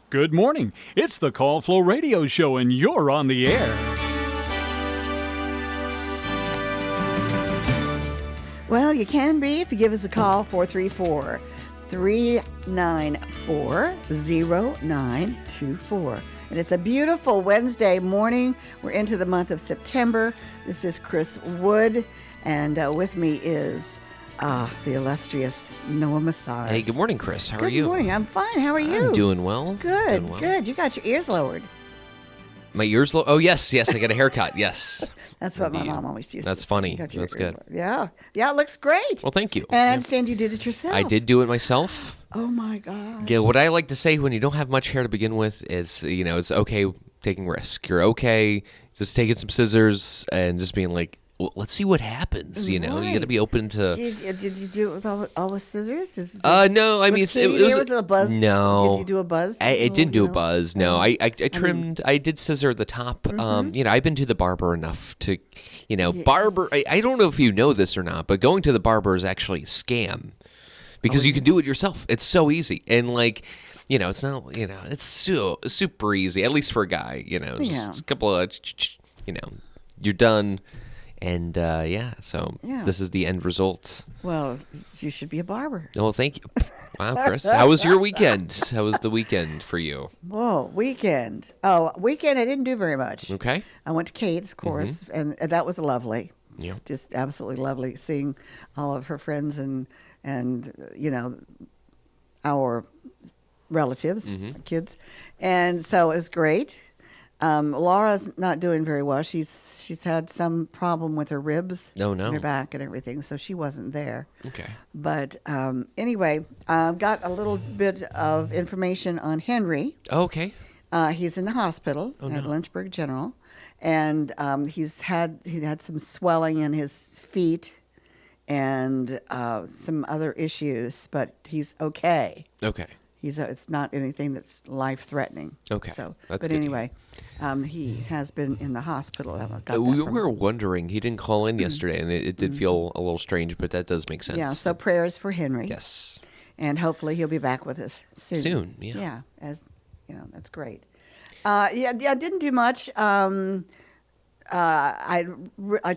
Good morning. It's the Call Flow Radio Show, and you're on the air. Well, you can be if you give us a call, 434-394-0924. And it's a beautiful Wednesday morning. We're into the month of September. This is Chris Wood, and with me is the illustrious Noah Messarge. Hey, good morning, Chris. How are you? Good morning. I'm fine. How are you? I'm doing well. Good, good. You got your ears lowered. My ears low? Oh, yes. I got a haircut. Yes. That's what my mom always used to say. That's funny. That's good. Yeah, it looks great. Well, thank you. And I understand you did it yourself. I did do it myself. Oh, my gosh. Yeah, what I like to say when you don't have much hair to begin with is, it's okay taking risk. You're okay just taking some scissors and just being like, well, let's see what happens. You got to be open to. Did you do it with all with scissors? No, I mean was it a buzz? No, did you do a buzz? I didn't do a buzz. No, I trimmed. I did scissor the top. Mm-hmm. I've been to the barber enough to, barber. I don't know if you know this or not, but going to the barber is actually a scam because you can do it yourself. It's so easy and it's not. It's super easy. At least for a guy. Just a couple of. You're done. And this is the end result. Well, you should be a barber. Oh, thank you. Wow, Chris. How was your weekend? How was the weekend for you? Whoa, weekend. I didn't do very much. Okay. I went to Kate's, of course, and that was lovely. Yeah. Just absolutely lovely seeing all of her friends and our relatives, kids. And so it was great. Laura's not doing very well. She's had some problem with her ribs, no, her back and everything, so she wasn't there. Okay. But anyway, got a little bit of information on Henry. Okay. He's in the hospital at Lynchburg General, and he had some swelling in his feet and some other issues, but he's okay. Okay. It's not anything that's life-threatening. Okay, So, that's but good. Anyway, he has been in the hospital. We were wondering. He didn't call in yesterday, and it did feel a little strange, but that does make sense. Yeah. So prayers for Henry. Yes. And hopefully he'll be back with us soon. Soon. Yeah. Yeah. That's great. I didn't do much. I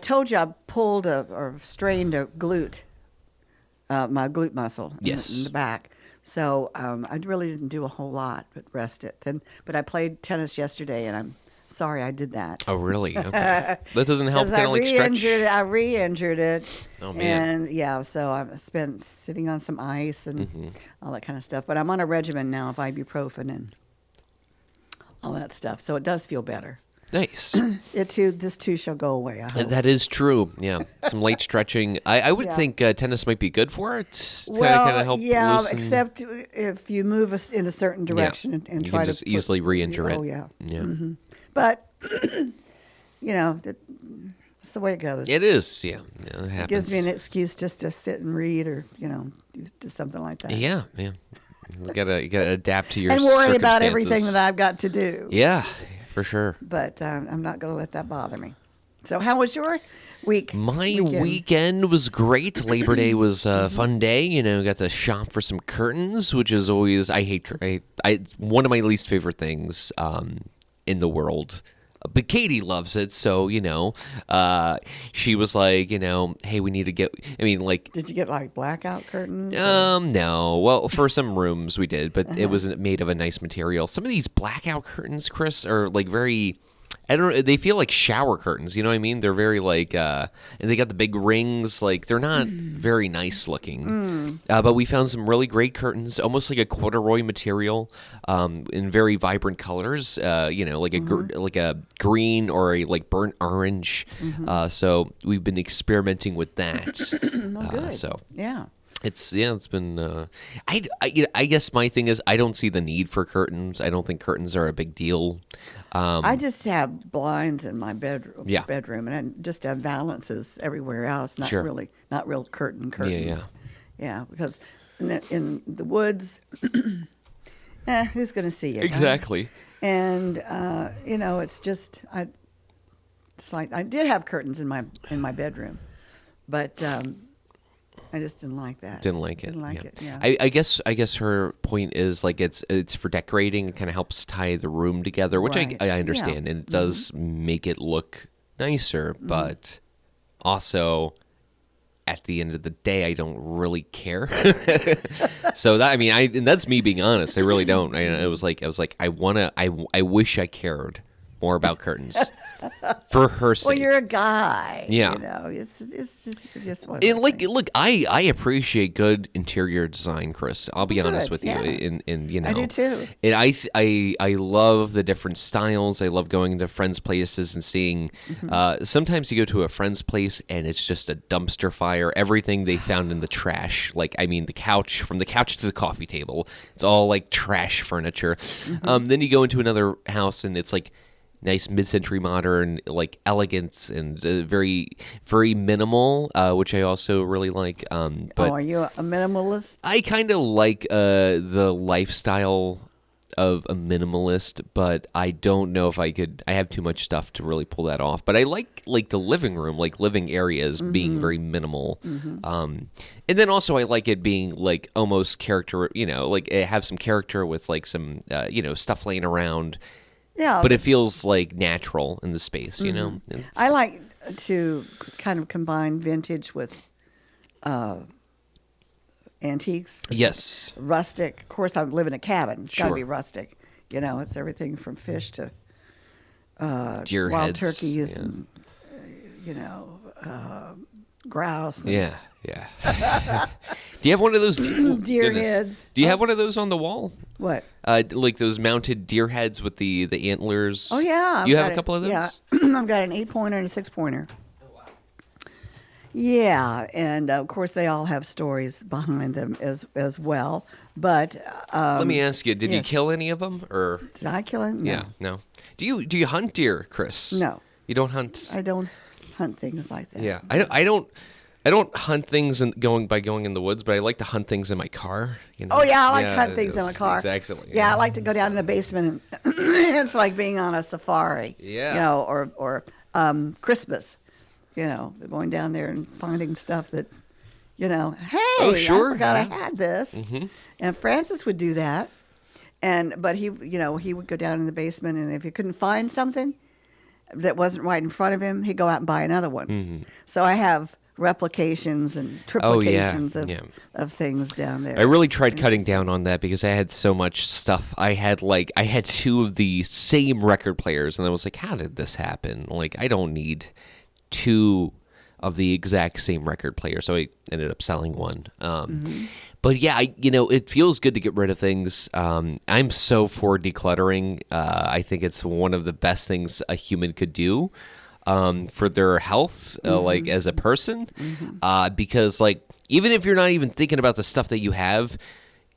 told you I pulled or strained a glute, my glute muscle in the back. So I really didn't do a whole lot, but rested. But I played tennis yesterday, and I'm sorry I did that. Oh, really? Okay. That doesn't help kind of stretch? I re-injured it. Oh, man. And, so I've spent sitting on some ice and all that kind of stuff. But I'm on a regimen now of ibuprofen and all that stuff. So it does feel better. Nice. This too shall go away, I hope. That is true. Yeah. Some light stretching. I would think tennis might be good for it. Well, kind of help loosen. Except if you move us in a certain direction and you try can to just easily re-injure it. Oh, yeah. Yeah. Mm-hmm. But, that's the way it goes. It is, yeah. It happens. It gives me an excuse just to sit and read or, do something like that. Yeah. You gotta adapt to your and worry about circumstances. everything that I've got to do. Yeah, for sure. But I'm not going to let that bother me. So how was your week? My weekend was great. Labor Day was a fun day. Got to shop for some curtains, which is always one of my least favorite things in the world. But Katie loves it, so she was like, hey, we need to get. Did you get blackout curtains? No. Well, for some rooms we did, but it was made of a nice material. Some of these blackout curtains, Chris, are very. I don't know. They feel like shower curtains. You know what I mean? They're very and they got the big rings. They're not very nice looking. But we found some really great curtains, almost like a corduroy material, in very vibrant colors. Like a green or a burnt orange. So we've been experimenting with that. Good. Yeah. It's been. I guess my thing is I don't see the need for curtains. I don't think curtains are a big deal. I just have blinds in my bedroom, Yeah. and I just have valances everywhere else. Not Sure. really, not real curtains. Yeah. Because in the woods, who's going to see you? Exactly. Right? And it's just it's like I did have curtains in my bedroom, but I just didn't like that. Didn't like it. Didn't like it. Yeah. I guess her point is like it's for decorating. It kind of helps tie the room together, which Right. I understand, and it does make it look nicer. But also, at the end of the day, I don't really care. So that and that's me being honest. I really don't. I was like I wish I cared more about curtains for her sake. Well, you're a guy. Yeah. You know, it's just one of And those like, things. look, I appreciate good interior design, Chris. I'll be honest with yeah. you, and you know, I do too. And I love the different styles. I love going to friends' places and seeing. Sometimes you go to a friend's place and it's just a dumpster fire. Everything they found in the trash, like the couch, from the couch to the coffee table, it's all like trash furniture. Then you go into another house and it's like nice mid-century modern, like elegant and very, very minimal, which I also really like. But are you a minimalist? I kind of like the lifestyle of a minimalist, but I don't know if I could. I have too much stuff to really pull that off. But I like the living room, like living areas, being very minimal. And then also I like it being like almost character. Like it have some character with like some stuff laying around. Yeah. But it feels like natural in the space, you know? I like to kind of combine vintage with antiques. Yes. Rustic. Of course, I live in a cabin. It's got to Sure. be rustic. It's everything from fish to Deer wild heads. turkeys Yeah. and, grouse. And Yeah. Do you have one of those Deer goodness. heads. Do you have one of those on the wall? What? Like those mounted deer heads with the antlers? Oh, yeah. You I've have got a couple of those? Yeah. I've got an 8-pointer and a 6-pointer. Yeah, and of course they all have stories behind them as well. But Let me ask you, did you yes. kill any of them? Or did I kill him? No. Yeah, no. Do you hunt deer, Chris? No. You don't hunt? I don't hunt things like that. Yeah. I don't hunt things going in the woods, but I like to hunt things in my car. Oh yeah, I like to hunt things in my car. Exactly. Yeah, I like to go down in the basement and it's like being on a safari. Yeah. Or Christmas. Going down there and finding stuff that, hey, Oh, sure. I forgot Yeah. I had this. And Francis would do that. But he would go down in the basement, and if he couldn't find something that wasn't right in front of him, he'd go out and buy another one. So I have replications and triplications of things down there. I really It's tried cutting interesting. down on that because I had so much stuff. I had 2 of the same record players, and I was like, how did this happen? Like, I don't need 2 of the exact same record player, so I ended up selling one. But yeah, it feels good to get rid of things. I'm so for decluttering. I think it's one of the best things a human could do for their health, like as a person, because like even if you're not even thinking about the stuff that you have,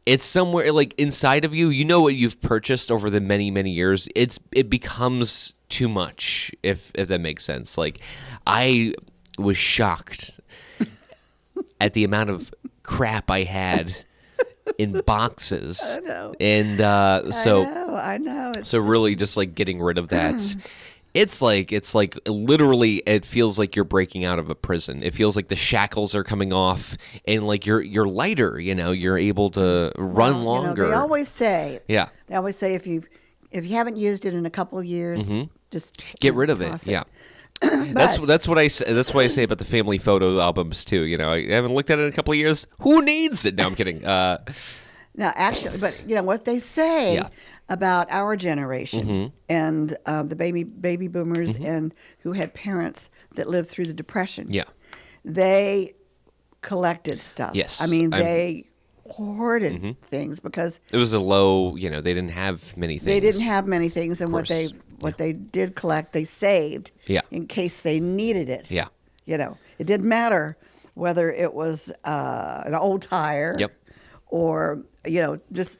it's somewhere like inside of you. You know what you've purchased over the many, many years. It becomes too much, if that makes sense. Like I was shocked at the amount of crap I had in boxes. I know. And I know. so really just like getting rid of that. It's like literally it feels like you're breaking out of a prison. It feels like the shackles are coming off and like you're lighter, you're able to run longer. They always say. Yeah. They always say if you haven't used it in a couple of years, just Get rid of it. toss Yeah. That's what I say. That's what I say about the family photo albums too. I haven't looked at it in a couple of years. Who needs it? No, I'm kidding. Now, actually, but what they say Yeah. about our generation and the baby boomers and who had parents that lived through the Depression. Yeah. They collected stuff. Yes, I mean, they hoarded things because It was a low. They didn't have many things. they didn't have many things, and what course. they did collect, they saved. Yeah. In case they needed it. Yeah. It didn't matter whether it was an old tire. Yep. Or just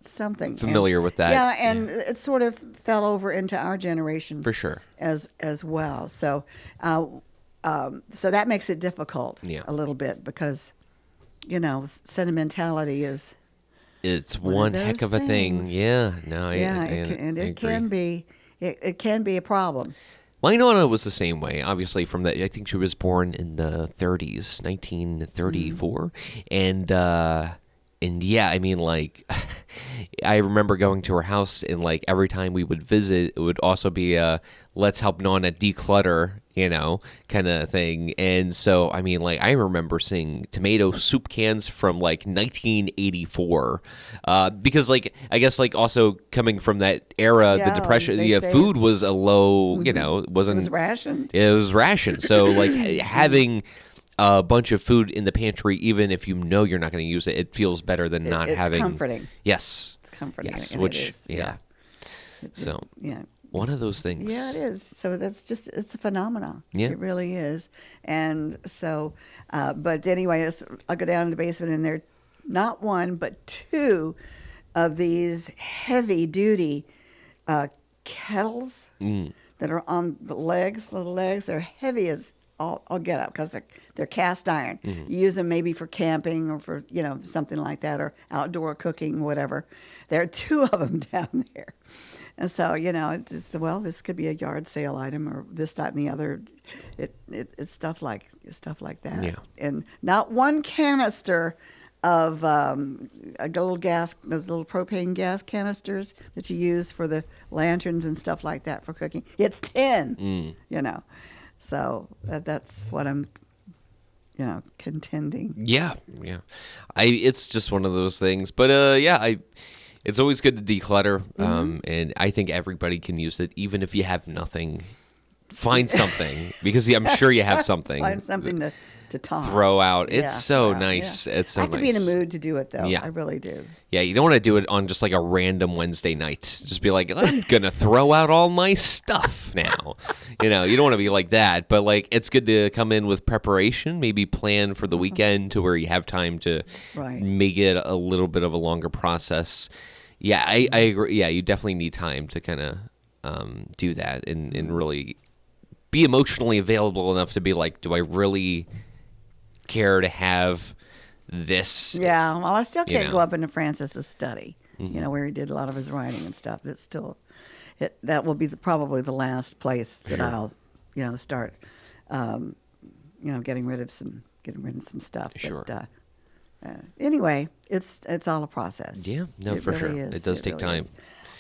something Familiar with that. Yeah, and it sort of fell over into our generation For sure. as well. So, so that makes it difficult Yeah. a little bit because, sentimentality is It's one of one heck those of a thing. things. Yeah. No. yeah, I it agree. can be a problem. My Nonna was the same way, obviously, from that. I think she was born in the 30s, 1934. And yeah, I mean, like, I remember going to her house, and, like, every time we would visit, it would also be a let's help Nonna declutter, kind of thing. And so, I mean, like, I remember seeing tomato soup cans from, like, 1984. Because, like, I guess, like, also coming from that era, the Depression, food was a low, it wasn't. It was rationed. It was rationed. So, like, having a bunch of food in the pantry, even if you know you're not going to use it, it feels better than not having. It's comforting. Yes. It's comforting. Yes, and which, it is. yeah. So, one of those things. Yeah, it is. So it's a phenomenon. Yeah. It really is. And so, but anyway, I'll go down in the basement, and there are not one, but two of these heavy duty kettles that are on the little legs. They're heavy as I'll get up because they're cast iron. You use them maybe for camping or for something like that, or outdoor cooking, whatever. There are two of them down there, and so this could be a yard sale item or this, that, and the other. It's stuff like that. Yeah. And not one canister of a little gas, those little propane gas canisters that you use for the lanterns and stuff like that for cooking. It's 10. So that's what I'm, contending. Yeah. It's just one of those things. But it's always good to declutter. And I think everybody can use it, even if you have nothing. Find something, because I'm sure you have something. Find something to toss. Throw out. It's so nice. Yeah. It's so nice. I have to be in a mood to do it, though. Yeah. I really do. Yeah, you don't want to do it on just like a random Wednesday night. Just be like, I'm going to throw out all my stuff now. You don't want to be like that. But, like, it's good to come in with preparation, maybe plan for the weekend to where you have time to make it a little bit of a longer process. Yeah, I agree. Yeah, you definitely need time to kind of do that and really be emotionally available enough to be like, do I really care to have this? Yeah, well, I still can't go up into Francis's study, where he did a lot of his writing and stuff. That's still, that will be probably the last place that I'll, start, getting rid of some stuff. Sure. But, anyway, it's all a process. Yeah, no, It for really sure. is. It does take really time. is.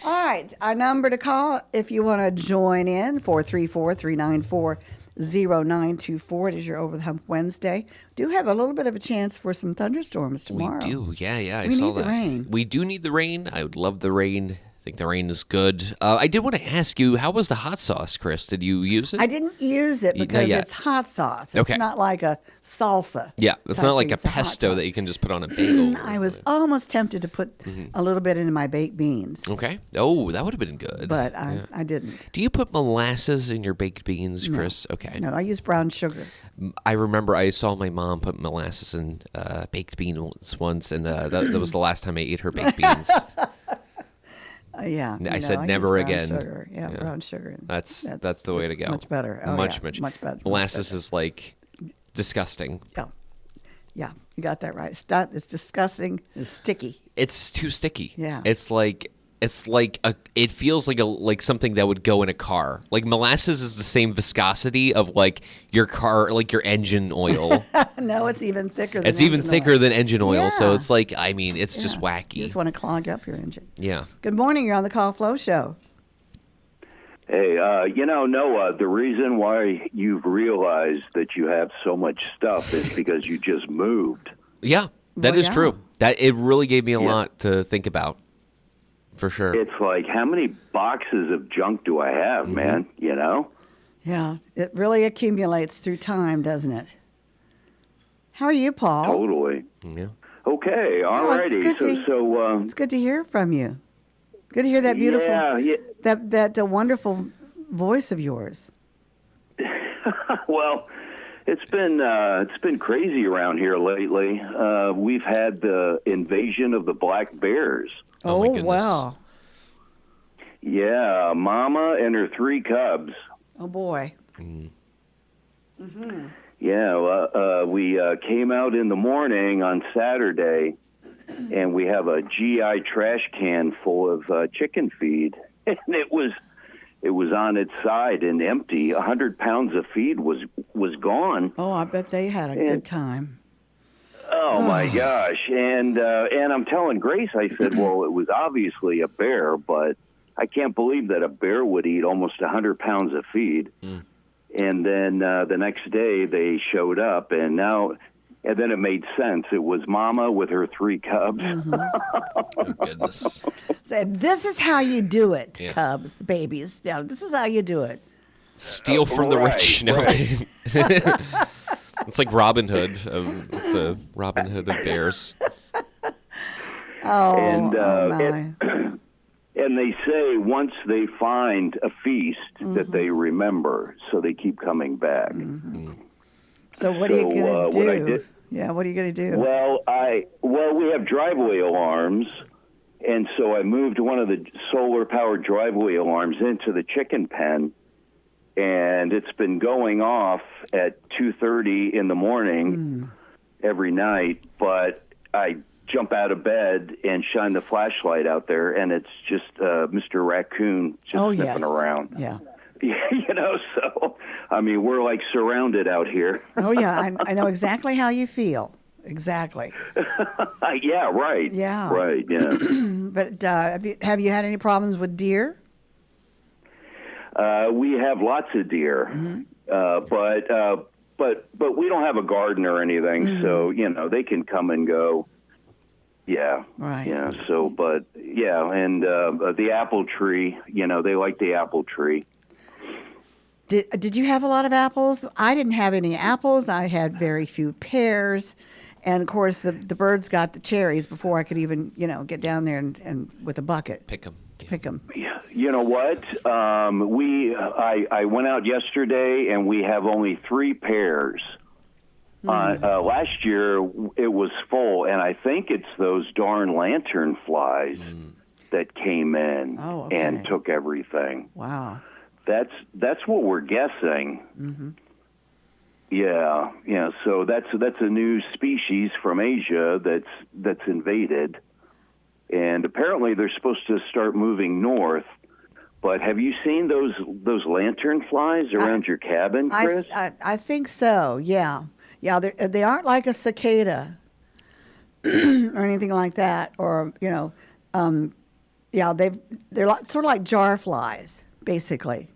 All right, our number to call if you want to join in, 434-394-0924. It is your Over the Hump Wednesday. Do have a little bit of a chance for some thunderstorms tomorrow. We do, yeah, I we saw need that. The rain. We do need the rain. I would love the rain. I think the rain is good. I did want to ask you, how was the hot sauce, Chris? Did you use it? I didn't use it because it's hot sauce. It's not like a salsa. Yeah, it's not like a pesto that you can just put on a bagel. I was almost tempted to put a little bit into my baked beans. Okay. Oh, that would have been good. But I didn't. Do you put molasses in your baked beans, Chris? No. Okay. No, I use brown sugar. I remember I saw my mom put molasses in baked beans once, and that was the last time I ate her baked beans. Yeah. I said never again. Sugar. Yeah, brown sugar. That's the way to go. Much better. Oh, much better. Molasses is like disgusting. Yeah, you got that right. It's disgusting. It's sticky. It's too sticky. Yeah. It feels like something that would go in a car. Like molasses is the same viscosity of like your car, like your engine oil. No, it's even thicker. It's even thicker than engine oil. So it's like, I mean, it's just wacky. You just want to clog up your engine. Yeah. Good morning. You're on the Call Flow Show. Hey, Noah, the reason why you've realized that you have so much stuff is because you just moved. Yeah, that is true. That it really gave me a lot to think about. For sure. It's like, how many boxes of junk do I have, man? Yeah, it really accumulates through time, doesn't it? How are you, Paul? Totally. Yeah. Okay, all righty. It's good to hear from you. Good to hear that beautiful, that wonderful voice of yours. Well, it's been crazy around here lately. We've had the invasion of the black bears. Oh my goodness. Wow. Yeah, Mama and her 3 cubs. Oh boy. Mm-hmm. Yeah, we came out in the morning on Saturday, and we have a GI trash can full of chicken feed, and it was it was on its side and empty. 100 pounds of feed was gone. Oh, I bet they had a good time. Oh my gosh! And I'm telling Grace, I said, well, it was obviously a bear, but I can't believe that a bear would eat almost 100 pounds of feed. And then the next day they showed up, and then it made sense. It was Mama with her 3 cubs. Oh, goodness. Said, this is how you do it, cubs, babies. Yeah, this is how you do it. Steal from the rich. No. Right. It's like Robin Hood the Robin Hood of bears. My. And they say once they find a feast that they remember, so they keep coming back. So what are you going to do? What I did, what are you going to do? Well, we have driveway alarms, and so I moved one of the solar-powered driveway alarms into the chicken pen, and it's been going off at 2:30 in the morning every night, but I jump out of bed and shine the flashlight out there, and it's just Mr. Raccoon just sniffing around. Yeah. So, I mean, we're like surrounded out here. Oh, yeah, I know exactly how you feel. Exactly. Yeah, right. Yeah. Right, yeah. But have you had any problems with deer? We have lots of deer, but we don't have a garden or anything, so, they can come and go. Yeah. Right. Yeah, so, but, yeah, and the apple tree, they like the apple tree. Did you have a lot of apples? I didn't have any apples. I had very few pears. And, of course, the birds got the cherries before I could even, get down there and with a bucket. Pick them. Pick them. You know what? I went out yesterday, and we have only 3 pears. Last year, it was full, and I think it's those darn lanternflies that came in and took everything. Wow. That's what we're guessing. Yeah. So that's a new species from Asia that's invaded, and apparently they're supposed to start moving north. But have you seen those lanternflies around your cabin, Chris? I think so. Yeah. Yeah. They aren't like a cicada or anything like that, or they're sort of like jar flies, basically.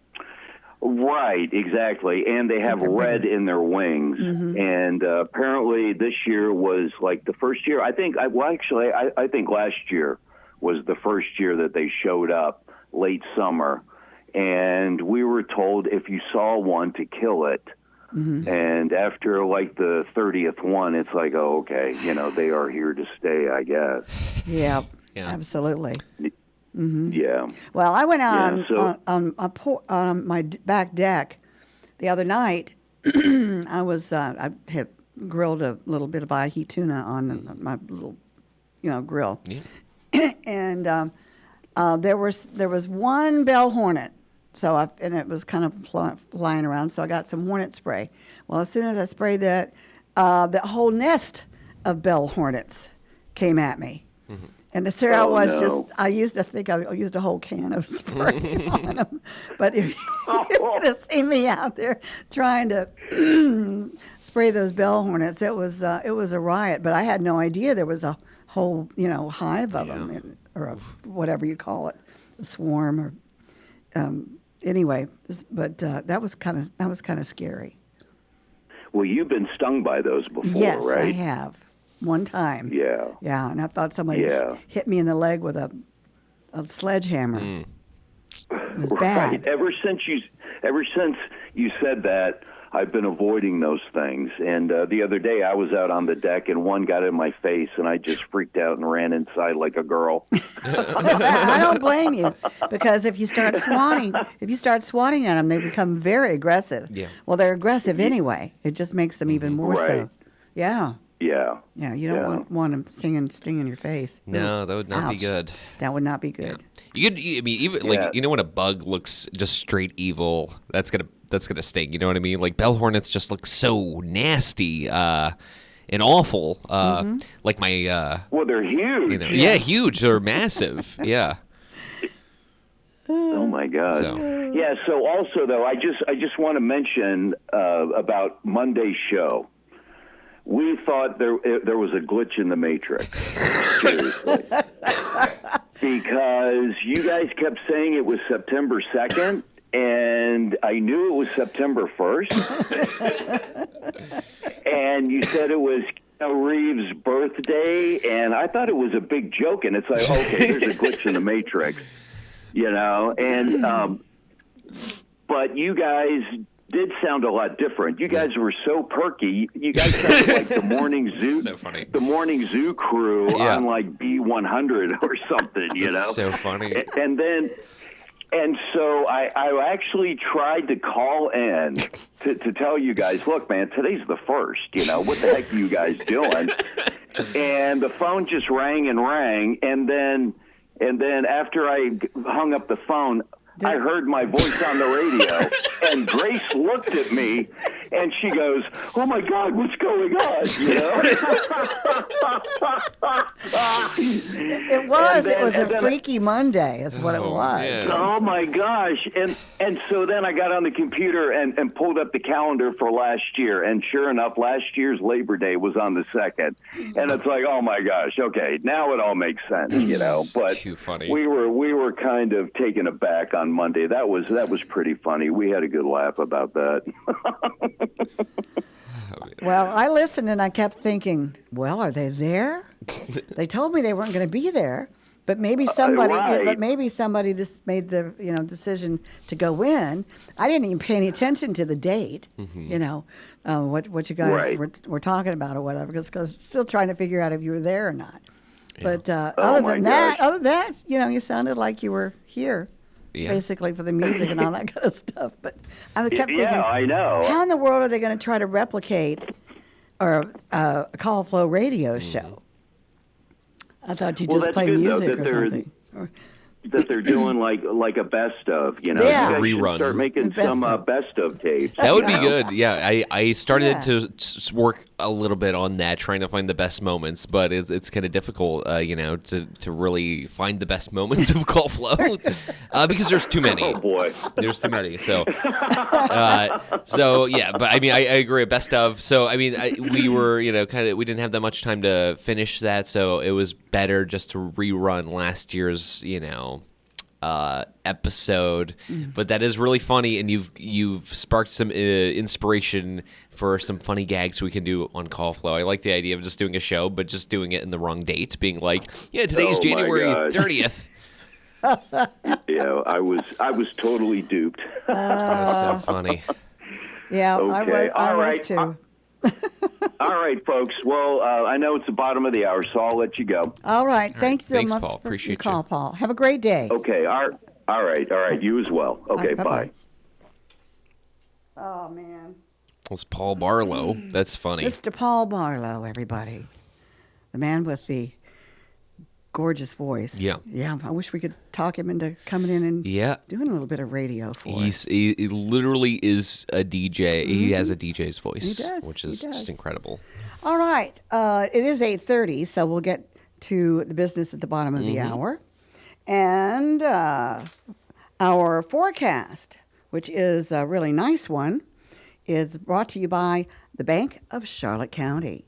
Right, exactly. And they have red in their wings. And apparently this year was like the first year. I think last year was the first year that they showed up, late summer. And we were told if you saw one to kill it. And after like the 30th one, it's like, oh, okay, they are here to stay, I guess. Yeah. Absolutely. Yeah. Well, I went out on my back deck the other night. I had grilled a little bit of ahi tuna on my little, grill, and there was one bell hornet. And it was kind of flying around. So I got some hornet spray. Well, as soon as I sprayed that, the whole nest of bell hornets came at me. And I used a whole can of spray on them. But if you could have seen me out there trying to spray those bell hornets, it was a riot. But I had no idea there was a whole, hive of them, or whatever you call it, a swarm, or anyway. But that was kind of scary. Well, you've been stung by those before, yes, right? Yes, I have. One time. Yeah. Yeah, and I thought somebody hit me in the leg with a sledgehammer. It was bad. Right. Ever since you said that, I've been avoiding those things. And the other day, I was out on the deck, and one got in my face, and I just freaked out and ran inside like a girl. I don't blame you, because if you start swatting at them, they become very aggressive. Yeah. Well, they're aggressive anyway. It just makes them even more so. Yeah. Yeah. Yeah, you don't want them sting in your face. No, that would not be good. That would not be good. Yeah. When a bug looks just straight evil, that's gonna sting. You know what I mean? Like bell hornets just look so nasty and awful. Like my well, they're huge. Yeah, huge. They're massive. Yeah. Oh my God! So. Yeah. So also though, I just want to mention about Monday's show. We thought there was a glitch in the matrix. Seriously, because you guys kept saying it was September 2nd, and I knew it was September 1st, and you said it was Reeves' birthday, and I thought it was a big joke, and it's like, okay, there's a glitch in the matrix. And but you guys did sound a lot different. You guys were so perky. You guys sounded like the morning zoo, so funny. The morning zoo crew on like B100 or something. That's so funny. And so I actually tried to call in to tell you guys, look, man, today's the 1st. What the heck are you guys doing? And the phone just rang and rang, and then after I hung up the phone, I heard my voice on the radio, and Grace looked at me, and she goes, "Oh my God, what's going on?" It was a freaky Monday. Is what it was. Man. Oh my gosh! And so then I got on the computer and pulled up the calendar for last year, and sure enough, last year's Labor Day was on the 2nd, and it's like, oh my gosh, okay, now it all makes sense, But too funny. we were kind of taken aback on Monday. That was pretty funny. We had a good laugh about that. Well, I listened and I kept thinking, well, are they there? They told me they weren't going to be there, but maybe somebody, right. just made the decision to go in. I didn't even pay any attention to the date. What you guys were talking about or whatever, because still trying to figure out if you were there or not. Yeah. But other than that, you sounded like you were here. Yeah. Basically for the music and all that kind of stuff. But I kept thinking, I know. How in the world are they going to try to replicate a Call Flow radio show? I thought you just play music or something. That they're doing like a best of, Yeah. You guys rerun. Start making some best of tapes. That would be good. Yeah, I started to work a little bit on that, trying to find the best moments, but it's kind of difficult, to really find the best moments of Call Flow because there's too many. Oh boy, there's too many. So yeah, but I mean, I agree. Best of. So I mean, we were we didn't have that much time to finish that, so it was better just to rerun last year's episode. But that is really funny, and you've sparked some inspiration for some funny gags we can do on Call Flow. I like the idea of just doing a show, but just doing it in the wrong date, being like, today is January 30th. Yeah, I was totally duped. That was so funny. Yeah, okay. I was too. All right, folks. Well, I know it's the bottom of the hour, so I'll let you go. All right. Thanks so Thanks, much Paul. for Appreciate your call, you. Paul. Have a great day. Okay. All right. You as well. Okay, All right, bye-bye. bye. Oh, man. It's Paul Barlow. That's funny. Mr. Paul Barlow, everybody. The man with the gorgeous voice. Yeah. Yeah, I wish we could talk him into coming in and doing a little bit of radio for us. He literally is a DJ. He has a DJ's voice, He does. which is just incredible. All right. It is 8:30, so we'll get to the business at the bottom of the hour. And our forecast, which is a really nice one, is brought to you by the Bank of Charlotte County.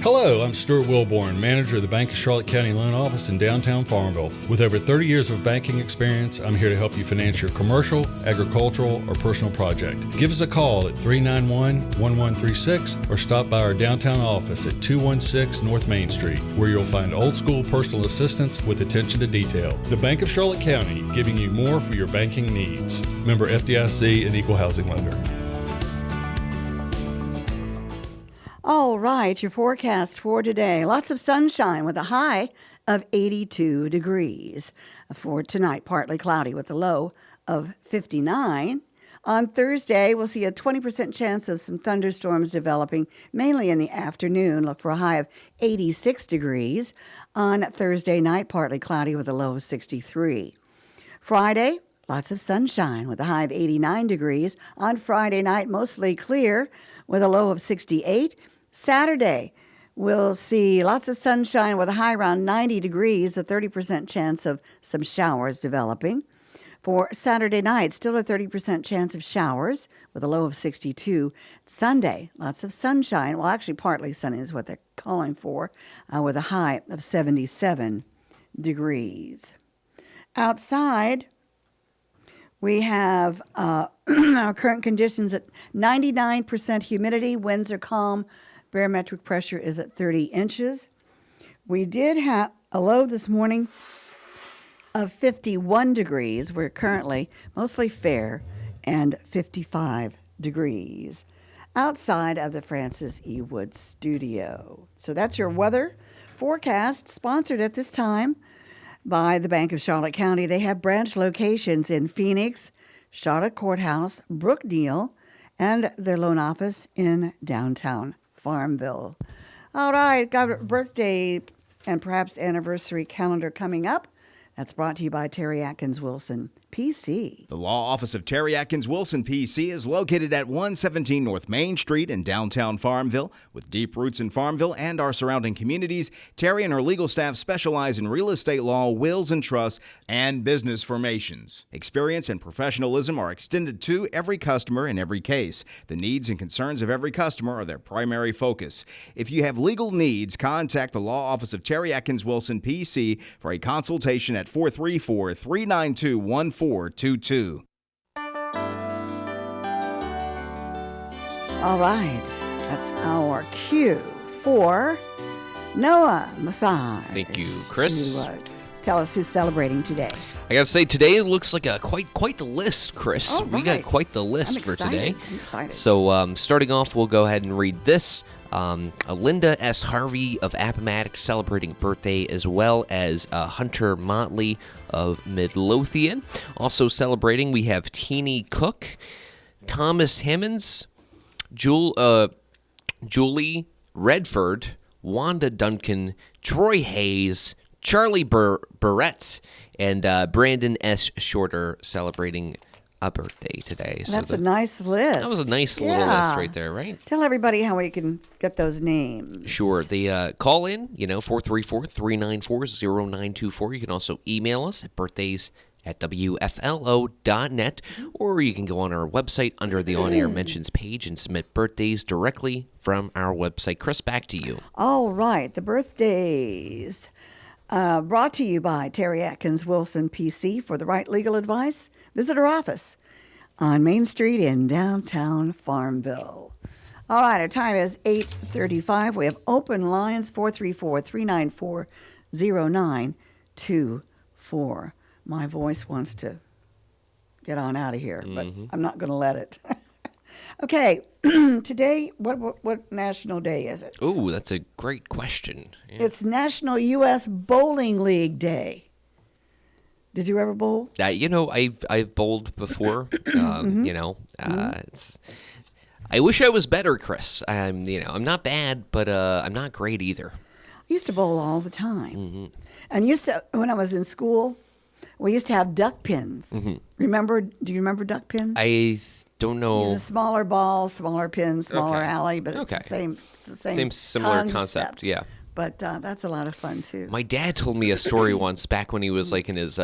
Hello, I'm Stuart Wilborn, manager of the Bank of Charlotte County Loan Office in downtown Farmville. With over 30 years of banking experience, I'm here to help you finance your commercial, agricultural, or personal project. Give us a call at 391-1136 or stop by our downtown office at 216 North Main Street, where you'll find old school personal assistance with attention to detail. The Bank of Charlotte County, giving you more for your banking needs. Member FDIC and Equal Housing Lender. All right, your forecast for today. Lots of sunshine with a high of 82 degrees. For tonight, partly cloudy with a low of 59. On Thursday, we'll see a 20% chance of some thunderstorms developing, mainly in the afternoon. Look for a high of 86 degrees. On Thursday night, partly cloudy with a low of 63. Friday, lots of sunshine with a high of 89 degrees. On Friday night, mostly clear with a low of 68. Saturday, We'll see lots of sunshine with a high around 90 degrees, a 30% chance of some showers developing. For Saturday night, still a 30% chance of showers with a low of 62. Sunday, lots of sunshine. Well, actually, partly sunny is what they're calling for, with a high of 77 degrees. Outside, we have our current conditions at 99% humidity. Winds are calm. Barometric pressure is at 30 inches. We did have a low this morning of 51 degrees. We're currently mostly fair and 55 degrees outside of the Francis E. Wood studio. So that's your weather forecast, sponsored at this time by the Bank of Charlotte County. They have branch locations in Phoenix, Charlotte Courthouse, Brookneal, and their loan office in downtown Farmville. All right, got a birthday and perhaps anniversary calendar coming up. That's brought to you by Terry Atkins Wilson, PC. The law office of Terry Atkins Wilson, PC, is located at 117 North Main Street in downtown Farmville. With deep roots in Farmville and our surrounding communities, Terry and her legal staff specialize in real estate law, wills and trusts, and business formations. Experience and professionalism are extended to every customer in every case. The needs and concerns of every customer are their primary focus. If you have legal needs, contact the law office of Terry Atkins Wilson, PC, for a consultation at 434-392-1422. All right, that's our cue for Noah Messarge. Thank you, Chris. To, tell us who's celebrating today. I gotta say, today looks like a quite the list, Chris. All We got right. quite the list I'm for excited. today. I'm excited. So, starting off, we'll go ahead and read this. Linda S. Harvey of Appomattox celebrating birthday, as well as Hunter Motley of Midlothian. Also celebrating, we have Teeny Cook, Thomas Hemmons, Julie Redford, Wanda Duncan, Troy Hayes, Charlie Barrett, and Brandon S. Shorter celebrating a birthday today. That's a nice list. That was a nice little list right there, right? Tell everybody how we can get those names. Sure. The call in, 434-394-0924. You can also email us at birthdays@wflo.net, or you can go on our website under the On Air Mentions page and submit birthdays directly from our website. Chris, back to you. All right, the birthdays. Brought to you by Terry Atkins Wilson, PC. For the right legal advice, visit our office on Main Street in downtown Farmville. All right, our time is 8:35. We have open lines, 434-394-0924. My voice wants to get on out of here, but I'm not going to let it. Okay, today, what national day is it? Ooh, that's a great question. Yeah. It's National U.S. Bowling League Day. Did you ever bowl? I've bowled before. It's. I wish I was better, Chris. I'm not bad, but I'm not great either. I used to bowl all the time, and when I was in school, we used to have duck pins. Do you remember duck pins? I don't know. It's a smaller ball, smaller pin, smaller Okay. alley, but Okay. it's the same Similar concept, yeah. But that's a lot of fun too. My dad told me a story once back when he was like in his,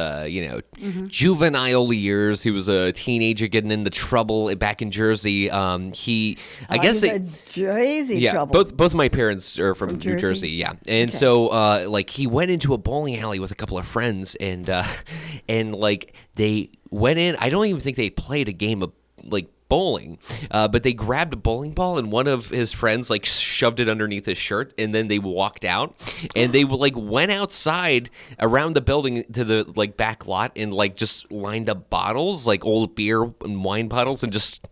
juvenile years. He was a teenager getting into trouble back in Jersey. He's a Jersey trouble. Both my parents are from New Jersey? Jersey, yeah. And so, he went into a bowling alley with a couple of friends, and they went in. I don't even think they played a game of bowling, but they grabbed a bowling ball and one of his friends shoved it underneath his shirt, and then they walked out and they went outside around the building to the back lot and just lined up bottles, old beer and wine bottles, and just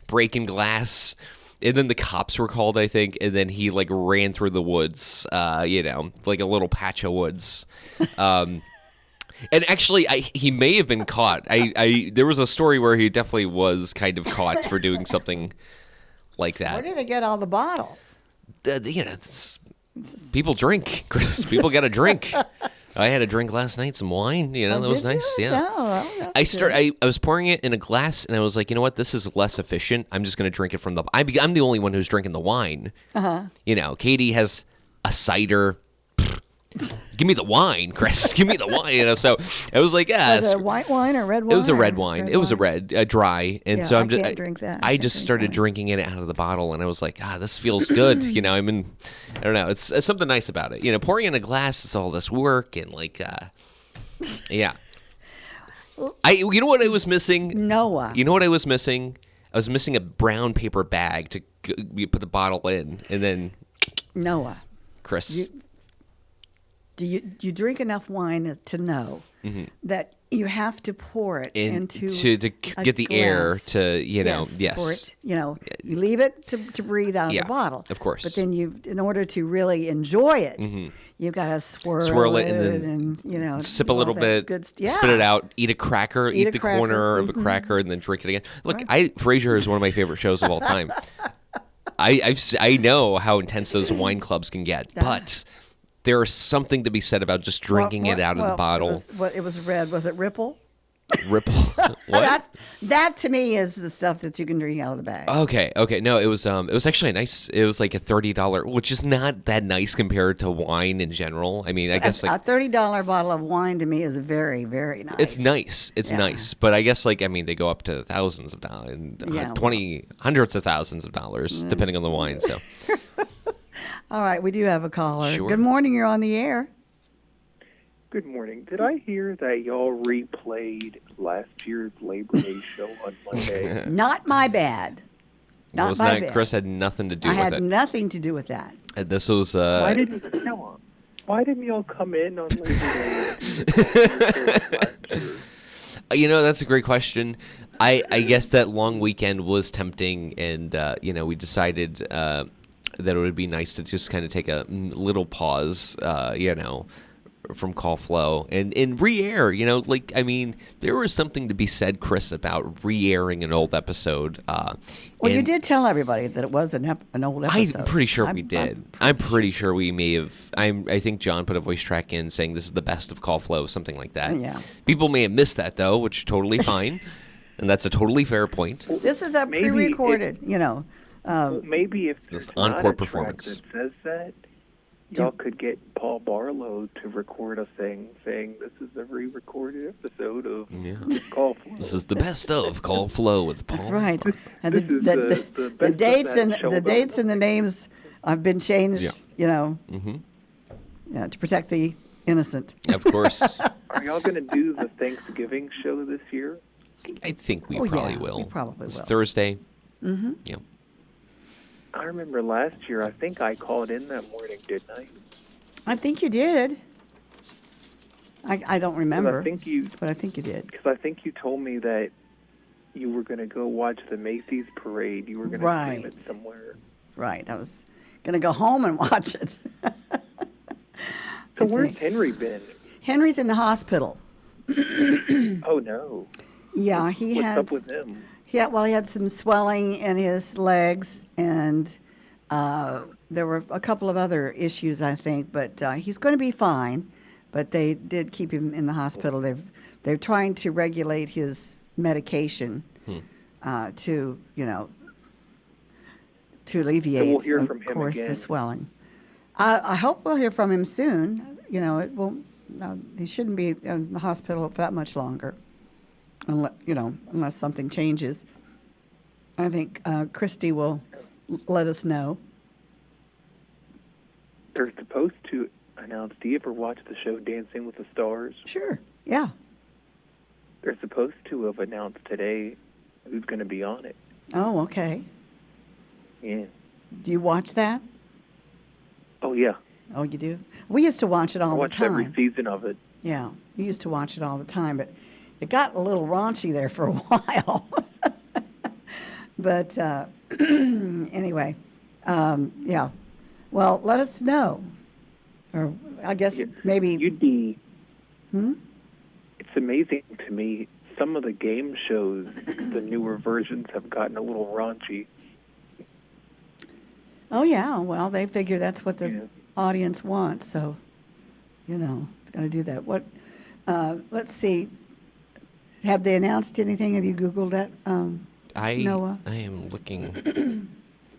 breaking glass. And then the cops were called, I think, and then he ran through the woods, like a little patch of woods. And actually, he may have been caught. There was a story where he definitely was kind of caught for doing something like that. Where did they get all the bottles? People drink, Chris. People got to drink. I had a drink last night, some wine. That was did you? nice. Yeah. Oh, I was pouring it in a glass, and I was like, you know what? This is less efficient. I'm just going to drink it from the. I'm the only one who's drinking the wine. Katie has a cider. Give me the wine, Chris. Give me the wine. So I was like, yeah. Was it white wine or red wine? It was a red wine. It was a dry, and Yeah, so I can't drink that. I can't just drink started wine. drinking it out of the bottle, and I was like, this feels good. I don't know. It's something nice about it. Pouring in a glass is all this work, and yeah. You know what I was missing? Noah. You know what I was missing? I was missing a brown paper bag to you put the bottle in, and then Noah. Chris. Do you drink enough wine to know that you have to pour it into to get the air glass? to Yes. Pour it, you leave it to breathe out of the bottle. Of course. But then in order to really enjoy it, you've got to swirl it and then sip do a all little that bit, good spit it out, eat a cracker, eat the cracker. corner of a cracker, and then drink it again. Look, Frasier is one of my favorite shows of all time. I know how intense those wine clubs can get, but there is something to be said about just drinking it out of the bottle. It was red. Was it Ripple? Ripple. What? That to me is the stuff that you can drink out of the bag. Okay. No, it was actually nice. It was like a $30, which is not that nice compared to wine in general. I mean, I guess a $30 bottle of wine to me is very, very nice. It's nice. It's nice, but I guess they go up to thousands of dollars, and hundreds of thousands of dollars, depending on the wine. So. All right, we do have a caller. Sure. Good morning, you're on the air. Good morning. Did I hear that y'all replayed last year's Labor Day show on Monday? Not my bad. Not my bad. Chris had nothing to do with it. I had nothing to do with that. This was. Why didn't y'all come in on Labor Day? That's a great question. I guess that long weekend was tempting, and we decided that it would be nice to just kind of take a little pause, from call flow and re-air. There was something to be said, Chris, about re-airing an old episode. Well, you did tell everybody that it was an old episode. I'm pretty sure we did. I'm pretty sure we may have. I think John put a voice track in saying this is the best of call flow, something like that. Yeah. People may have missed that though, which is totally fine, and that's a totally fair point. This is a pre-recorded, maybe if This there's not encore a track performance. that says that, y'all could get Paul Barlow to record a thing saying this is a re-recorded episode of Call Flow. This is the best of Call Flow with Paul. That's right. And This is the the best dates of and that show the about dates and the names have been changed. To protect the innocent. Of course. Are y'all going to do the Thanksgiving show this year? I think we Oh, probably yeah, will. we probably It's will. Thursday. Mm-hmm. Yeah. I remember last year, I think I called in that morning, didn't I? I think you did. I don't remember. I think you, but I think you did. because I think you told me that you were going to go watch the Macy's parade. You were going to Right. stream it somewhere. Right. I was going to go home and watch it. So where's Henry been? Henry's in the hospital. Oh, no. Yeah, he What's had. up with him? Yeah, well, he had some swelling in his legs, and there were a couple of other issues, I think. But he's going to be fine. But they did keep him in the hospital. They're trying to regulate his medication to alleviate, So we'll hear of from him course, again. the swelling. I hope we'll hear from him soon. It won't. He shouldn't be in the hospital for that much longer, unless something changes. I think Christy will let us know. They're supposed to announce, do you ever watch the show Dancing with the Stars? Sure. Yeah. They're supposed to have announced today who's going to be on it. Oh, okay. Yeah. Do you watch that? Oh, yeah. Oh, you do? We used to watch it I all the watched time. every season of it. Yeah, we used to watch it all the time, but it got a little raunchy there for a while. But anyway, yeah. Well, let us know. Or I guess maybe. You'd be... It's amazing to me. Some of the game shows, the newer versions have gotten a little raunchy. Oh, yeah. Well, they figure that's what the audience wants. So, got to do that. What? Let's see. Have they announced anything? Have you Googled that, Noah? I am looking.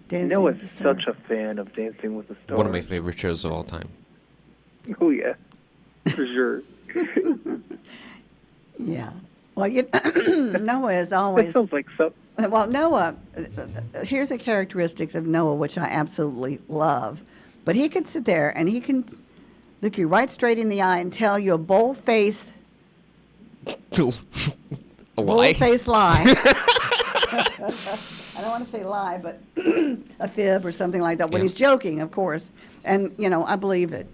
Dancing Noah's with the Stars? such a fan of Dancing with the Stars. One of my favorite shows of all time. Oh, yeah. For sure. Yeah. Well, Noah is That always. sounds like so. Well, Noah, here's a characteristic of Noah, which I absolutely love. But he can sit there and he can look you right straight in the eye and tell you a bold-faced A lie? Bold-faced lie. I don't want to say lie, but a fib or something like that. When Yeah. he's joking, of course. And, I believe it.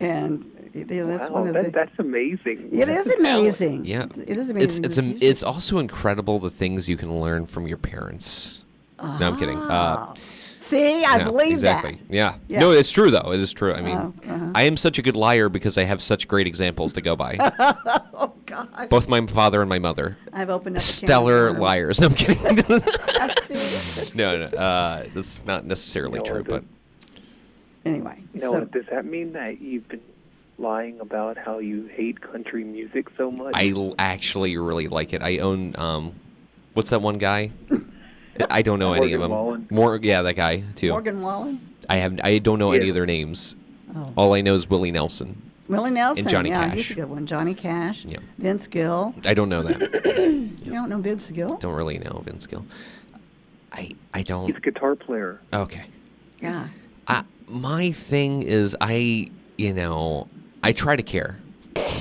And that's Wow, one of the... that's amazing. It is amazing. Yeah. It is amazing. It's also incredible the things you can learn from your parents. No, I'm kidding. See, I Yeah, believe exactly. that. Yeah. Yeah. No, it's true though. It is true. I mean, I am such a good liar because I have such great examples to go by. Oh, gosh. Both my father and my mother. I've opened up a can of Stellar worms. liars. No, I'm kidding. See? no. That's not necessarily No, true, but Anyway. Does that mean that you've been lying about how you hate country music so much? actually really like it. I own what's that one guy? I don't know any of Morgan them. Wallen. Yeah, that guy too. Morgan Wallen? I don't know any Yeah. of their names. Oh. All I know is Willie Nelson. Willie Nelson. And Johnny yeah, Cash. he's a good one. Johnny Cash. Yeah. Vince Gill. I don't know that. You don't know Vince Gill? Don't really know Vince Gill. I don't. He's a guitar player. Okay. Yeah. My thing is I try to care.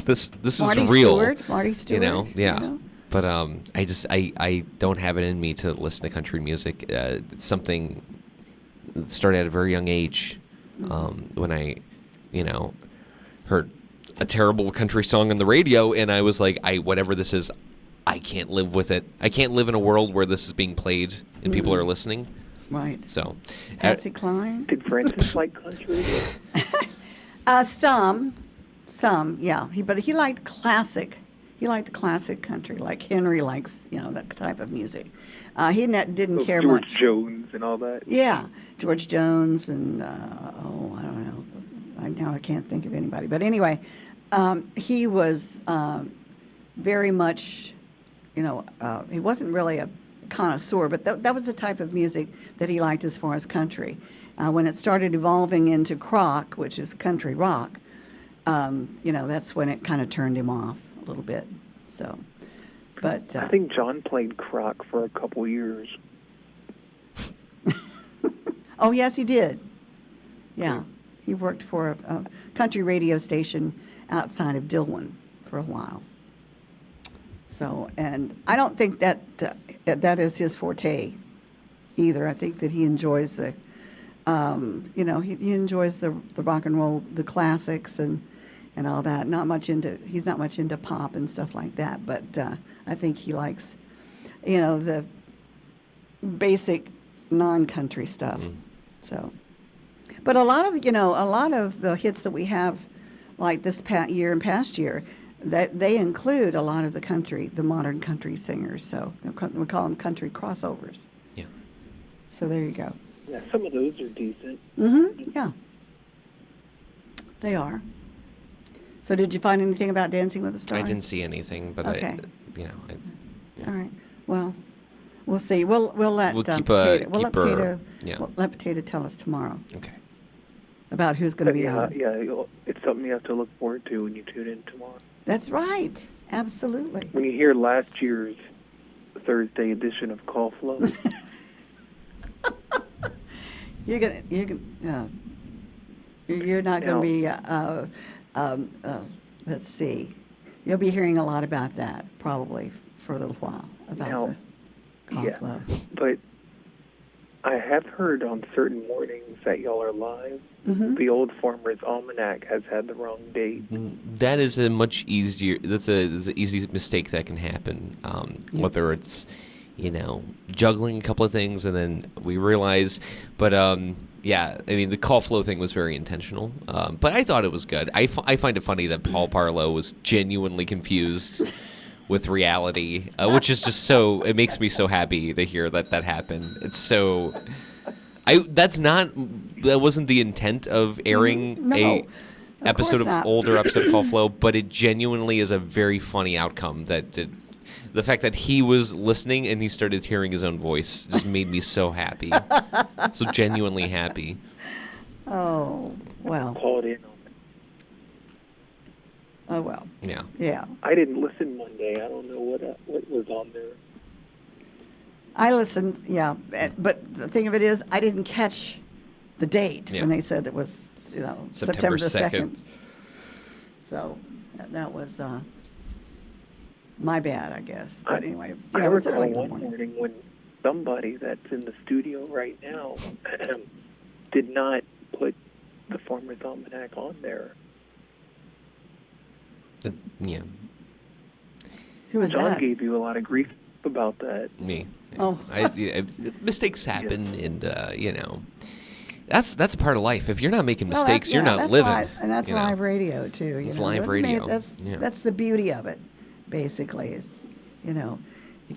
This Marty is real. Stewart. Marty Stewart. Yeah. But I don't have it in me to listen to country music. It's something that started at a very young age, when I, heard a terrible country song on the radio, and I was like, whatever this is, I can't live with it. I can't live in a world where this is being played and people are listening. Right. So, Patsy Cline. Did Francis like country? Some, yeah. But he liked classic. He liked the classic country, like Henry likes, that type of music. He didn't care George much. Jones and all that. Yeah, George Jones and I don't know. Now I can't think of anybody. But anyway, he was very much, he wasn't really a connoisseur, but that was the type of music that he liked as far as country. When it started evolving into crock, which is country rock, that's when it kind of turned him off a little bit. So, but I think John played crock for a couple years. oh yes, he did. Yeah, he worked for a country radio station outside of Dillon for a while. So, and I don't think that that is his forte either. I think that he enjoys the, he enjoys the rock and roll, the classics and all that. He's not much into pop and stuff like that. But I think he likes, the basic non-country stuff. So, but a lot of the hits that we have, like this year and past year, that they include a lot of the modern country singers. So we call them country crossovers. yeah. So there you go. Yeah, some of those are decent. Yeah, they are. So did you find anything about Dancing with the Stars? I didn't see anything, but Okay. yeah. All right. Well, we'll see. We'll let We'll keep, Potato. We'll keep let her- Potato. yeah. We'll let Potato tell us tomorrow Okay. about who's going to be on. It's something you have to look forward to when you tune in tomorrow. That's right. Absolutely. When you hear last year's Thursday edition of Call Flow, You're not going to be. Let's see. You'll be hearing a lot about that probably for a little while about Now, the call yeah. flow. but I have heard on certain mornings that y'all are live. Mm-hmm. The Old Farmer's Almanac has had the wrong date. That is a much easier. That's an easy mistake that can happen. Whether it's, juggling a couple of things and then we realize. But yeah, I mean the call flow thing was very intentional. But I thought it was good. I find it funny that Paul Barlow was genuinely confused with reality, which is just so. It makes me so happy to hear that happened. It's so. That wasn't the intent of airing No. episode not. older episode of Call Flow, but it genuinely is a very funny outcome. The fact that he was listening and he started hearing his own voice just made me so happy. So genuinely happy. Oh, well. Called in on it. Oh, well. Yeah. Yeah. I didn't listen Monday. I don't know what was on there. I listened, yeah. But the thing of it is, I didn't catch the date when they said it was, September the 2nd. So that was my bad, I guess. But anyway, I it's recall early in the one morning. morning when somebody that's in the studio right now did not put the Farmer's Almanac on there. Yeah. Who was John that? gave you a lot of grief about that. Me. Oh. Mistakes happen, and that's a part of life. If you're not making Well, mistakes, you're not that's living. live, and that's live radio too. It's live radio. That's the beauty of it. Basically, is you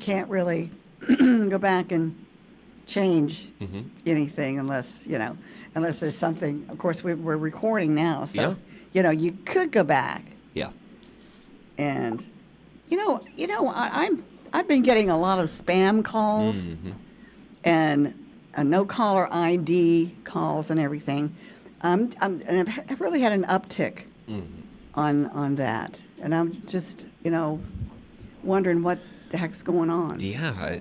can't really go back and change anything unless there's something. Of course, we're recording now, so you could go back. Yeah. And I've been getting a lot of spam calls and no caller ID calls and everything. And I've really had an uptick on that, and I'm just wondering what the heck's going on. Yeah.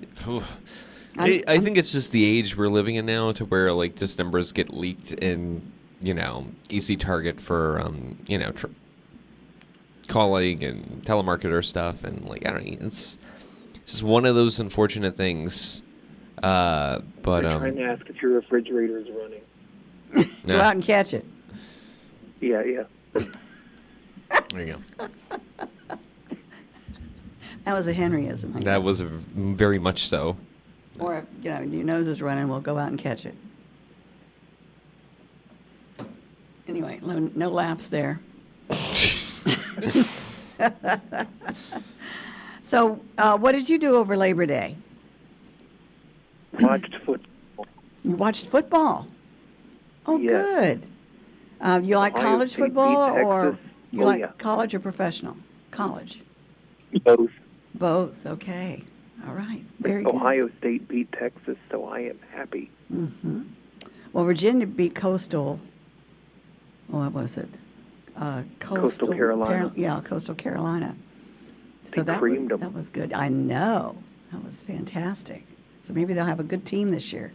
I think it's just the age we're living in now, to where just numbers get leaked and easy target for calling and telemarketer stuff, and I don't know, it's just one of those unfortunate things. But I'm trying to ask if your refrigerator is running. Go out and catch it. Yeah. There you go. That was a Henryism. That was very much so. Or your nose is running, we'll go out and catch it. Anyway, no laughs there. So, what did you do over Labor Day? Watched football. You watched football. Oh, Yes. good. You like Ohio college State football, beat or Texas. you Oh, like yeah. college or professional? College. Both. Both. Okay. All right. Very good. Ohio State beat Texas, so I am happy. Well, Virginia beat Coastal. What was it? Coastal Carolina. Coastal Carolina. So They creamed 'em. that was good. I know. That was fantastic. So maybe they'll have a good team this year.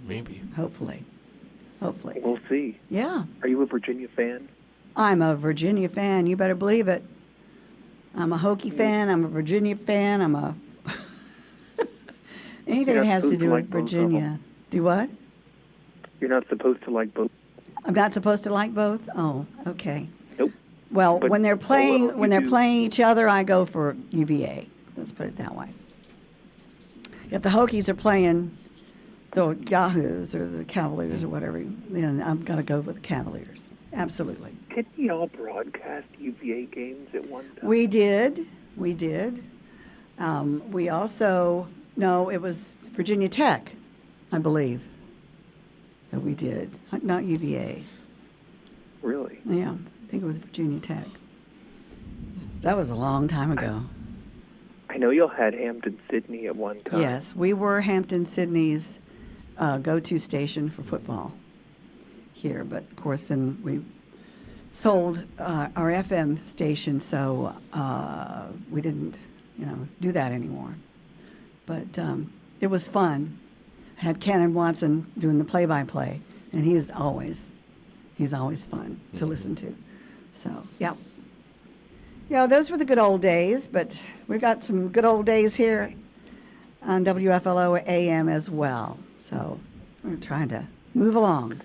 Maybe. Hopefully. We'll see. Yeah. Are you a Virginia fan? I'm a Virginia fan. You better believe it. I'm a Hokie fan. I'm a Virginia fan. I'm a anything You're that not has to supposed do to with like both of Virginia. them. Do what? You're not supposed to like both. I'm not supposed to like both. Oh, okay. Nope. Well, But- when they're playing, well, when you they're do. playing each other, I go for UVA. Let's put it that way. If the Hokies are playing the Yahoos or the Cavaliers or whatever, then I'm gonna go with the Cavaliers. Absolutely. Didn't y'all broadcast UVA games at one time? We did. We also it was Virginia Tech, I believe. That we did, not UVA. Really? Yeah, I think it was Virginia Tech. That was a long time ago. I know y'all had Hampton-Sydney at one time. Yes, we were Hampton-Sydney's go-to station for football here, but of course then we sold our FM station, so we didn't, do that anymore. But it was fun. I had Cannon Watson doing the play-by-play, and he's always fun to listen to. So, yeah. Yeah, those were the good old days, but we've got some good old days here on WFLO AM as well. So we're trying to move along.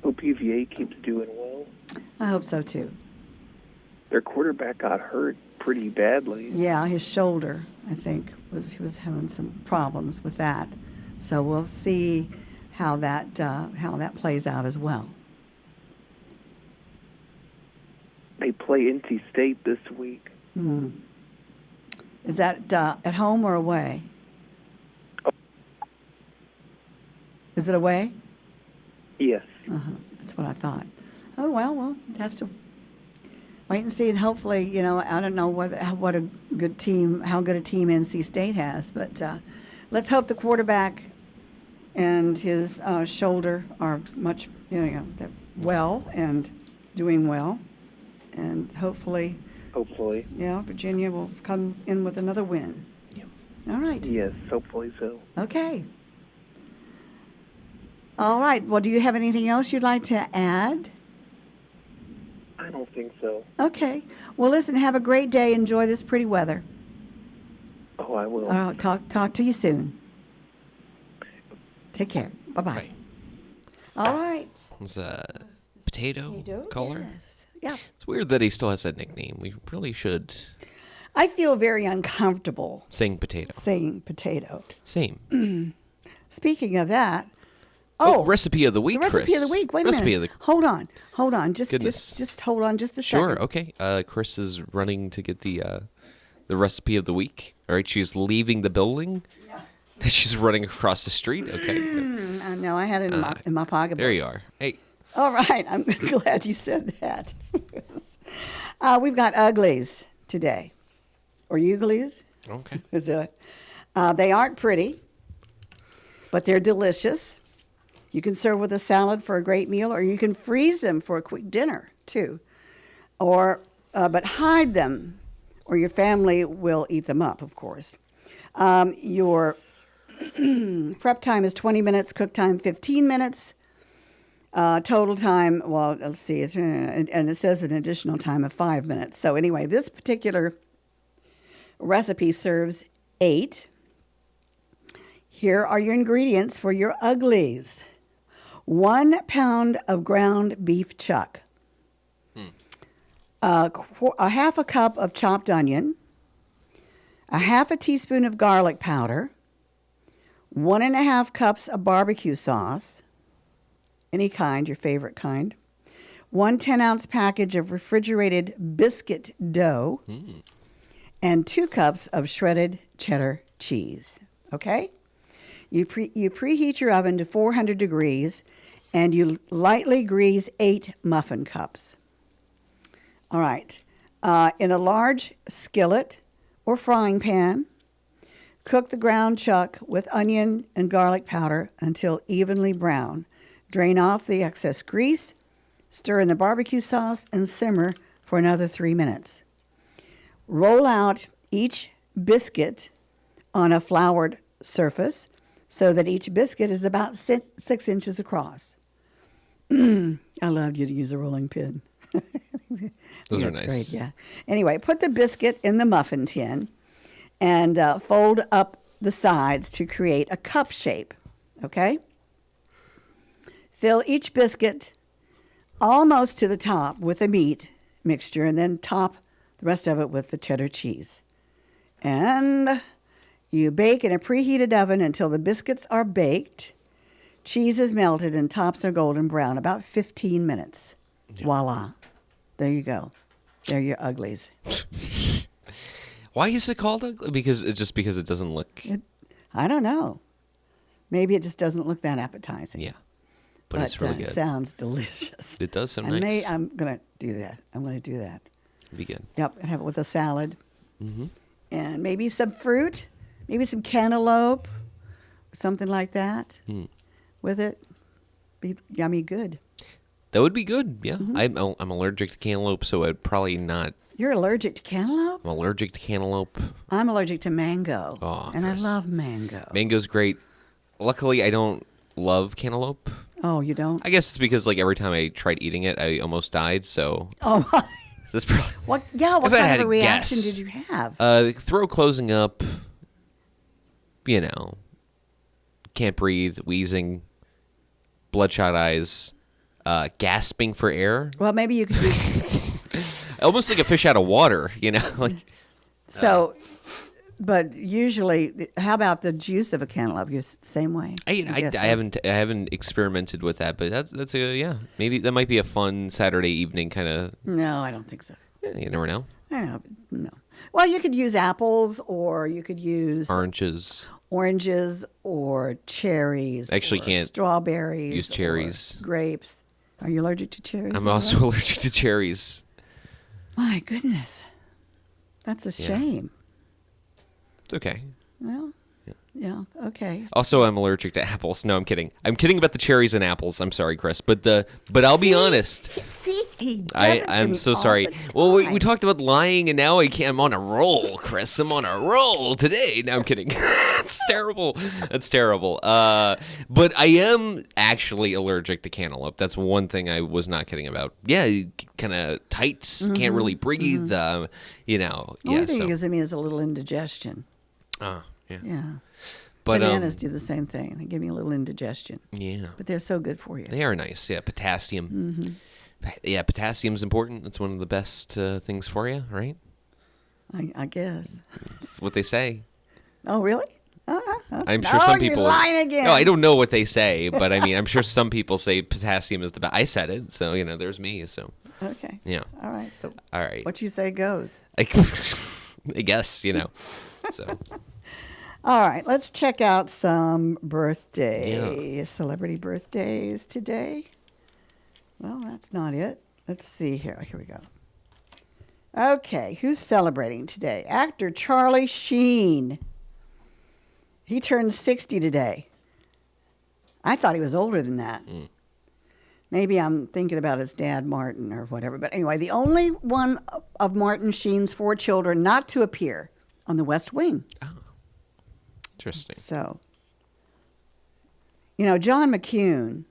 Hope UVA keeps doing well. I hope so too. Their quarterback got hurt pretty badly. Yeah, his shoulder, I think, he was having some problems with that. So we'll see how that plays out as well. They play NC State this week. Is that at home or away? Is it away? Yes. That's what I thought. Oh, well, we'll have to wait and see. And hopefully, I don't know how good a team NC State has, but let's hope the quarterback and his shoulder are much, they're well and doing well. And hopefully, Virginia will come in with another win. Yep. All right. Yes, hopefully so. Okay. All right. Well, do you have anything else you'd like to add? I don't think so. Okay. Well, listen, have a great day. Enjoy this pretty weather. Oh, I will. Talk to you soon. Take care. Bye-bye. Bye. All right. It's a potato color. Yes. Yeah. It's weird that he still has that nickname. We really should. I feel very uncomfortable Saying potato. saying potato. Same. Speaking of that, recipe of the week, the recipe Chris. of the week. Wait a minute. Hold on. Just hold on just a Sure. second. Okay. Chris is running to get the recipe of the week. All right. She's leaving the building. Yeah. She's running across the street. Okay. No, I had it in my pocketbook. There you are. Hey. All right. I'm glad you said that. We've got uglies today. Or uglies. Okay. Is it? They aren't pretty, but they're delicious. You can serve with a salad for a great meal, or you can freeze them for a quick dinner too. But hide them, or your family will eat them up, of course. Your prep time is 20 minutes, cook time 15 minutes. Total time, well, let's see, and it says an additional time of 5 minutes. So anyway, this particular recipe serves 8. Here are your ingredients for your uglies. 1 pound of ground beef chuck. A half a cup of chopped onion. A half a teaspoon of garlic powder. 1.5 cups of barbecue sauce. Any kind, your favorite kind. 1 10-ounce package of refrigerated biscuit dough. And 2 cups of shredded cheddar cheese. Okay? You preheat your oven to 400 degrees, and you lightly grease 8 muffin cups. All right. In a large skillet or frying pan, cook the ground chuck with onion and garlic powder until evenly brown. Drain off the excess grease, stir in the barbecue sauce, and simmer for another 3 minutes. Roll out each biscuit on a floured surface so that each biscuit is about 6 inches across. I love you to use a rolling pin. Those are That's nice. great, yeah. Anyway, put the biscuit in the muffin tin and fold up the sides to create a cup shape, okay? Fill each biscuit almost to the top with a meat mixture and then top the rest of it with the cheddar cheese. And you bake in a preheated oven until the biscuits are baked, cheese is melted, and tops are golden brown, about 15 minutes. Yeah. Voila. There you go. They're your uglies. Why is it called ugly? Because it doesn't look... I don't know. Maybe it just doesn't look that appetizing. Yeah. But it's really good. It sounds delicious. It does sound nice. I'm going to do that. It'd be good. Yep, have it with a salad. Mm-hmm. And maybe some fruit, maybe some cantaloupe, something like that with it. Be yummy good. That would be good, yeah. Mm-hmm. I'm allergic to cantaloupe, so I'd probably not... You're allergic to cantaloupe? I'm allergic to cantaloupe. I'm allergic to mango. Oh, and Chris. I love mango. Mango's great. Luckily, I don't love cantaloupe. Oh, you don't? I guess it's because every time I tried eating it, I almost died, so... Oh, my. That's probably... What kind of a reaction did you have? Throat closing up, can't breathe, wheezing, bloodshot eyes, gasping for air. Well, maybe you could do... Almost like a fish out of water, So, but usually, how about the juice of a cantaloupe? You're the same way. I haven't experimented with that, but that's maybe that might be a fun Saturday evening kind of. No, I don't think so. Yeah, you never know. I don't know. No. Well, you could use apples, or you could use oranges, or cherries. Actually, or can't strawberries. use cherries. Or grapes. Are you allergic to cherries? I'm also allergic to cherries. My goodness. That's a shame. It's okay. Well, yeah, okay. Also, I'm allergic to apples. No, I'm kidding. I'm kidding about the cherries and apples. I'm sorry, Chris. But I'll be honest. See, he does it to I'm me so all sorry. the Well, we time. talked about lying, and now I'm on a roll, Chris. I'm on a roll today. No, I'm kidding. That's terrible. That's terrible. But I am actually allergic to cantaloupe. That's one thing I was not kidding about. Yeah, kind of tight. Can't really breathe. The only thing it gives me is a little indigestion. Yeah. Yeah. But Bananas do the same thing. They give me a little indigestion. Yeah. But they're so good for you. They are nice. Yeah, potassium. Yeah, potassium's important. It's one of the best things for you, right? I guess. That's what they say. Oh, really? I'm sure some people. You're lying again. No, I don't know what they say, but I mean, I'm sure some people say potassium is the best. I said it, so there's me. So Okay. yeah. All right. So All right. what you say goes. I guess So All right. Let's check out some birthdays, celebrity birthdays today. Well, that's not it. Let's see here. Here we go. Okay. Who's celebrating today? Actor Charlie Sheen. He turned 60 today. I thought he was older than that. Maybe I'm thinking about his dad, Martin, or whatever. But anyway, the only one of Martin Sheen's 4 children not to appear on The West Wing. Oh, interesting. So, John McCune,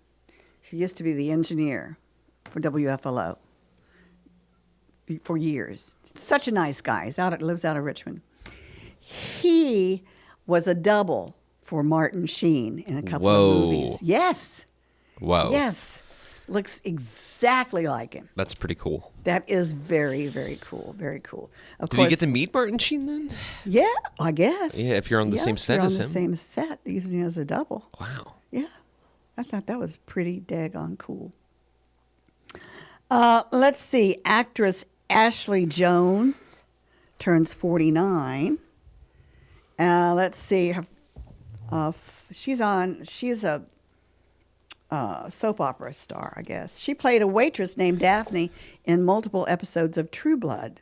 he used to be the engineer for WFLO for years. Such a nice guy. Lives out of Richmond. He was a double for Martin Sheen in a couple of movies. Yes. Whoa. Yes. Looks exactly like him. That's pretty cool. That is very, very cool. Very cool. Of Did course, you get to meet Martin Sheen then? Yeah, I guess. Yeah, if you're on the same set you're as on the him. same set, using it as a double. Wow. Yeah. I thought that was pretty daggone cool. Let's see. Actress Ashley Jones turns 49. Let's see. She's a soap opera star, I guess. She played a waitress named Daphne in multiple episodes of True Blood.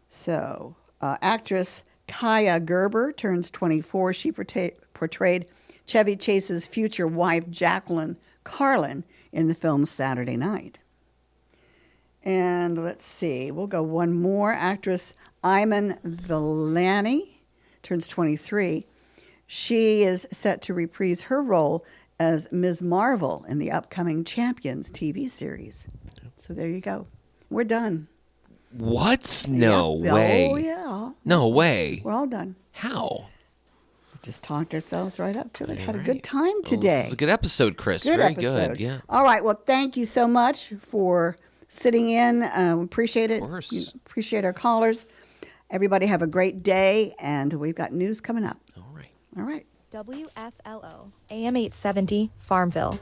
So, actress Kaya Gerber turns 24. She portrayed Chevy Chase's future wife, Jacqueline Carlin, in the film Saturday Night. And let's see, we'll go one more. Actress Iman Vellani turns 23. She is set to reprise her role as Ms. Marvel in the upcoming Champions TV series. So there you go. We're done. What? No Yeah. way. Oh, yeah. No way. We're all done. How? Just talked ourselves right up to it. Had a All good right. time Well, today. this is a good episode, Chris. Good Very episode. good. Yeah. All right. Well, thank you so much for sitting in. Appreciate it. Of course. Appreciate our callers. Everybody have a great day, and we've got news coming up. All right. All right. WFLO, AM 870, Farmville.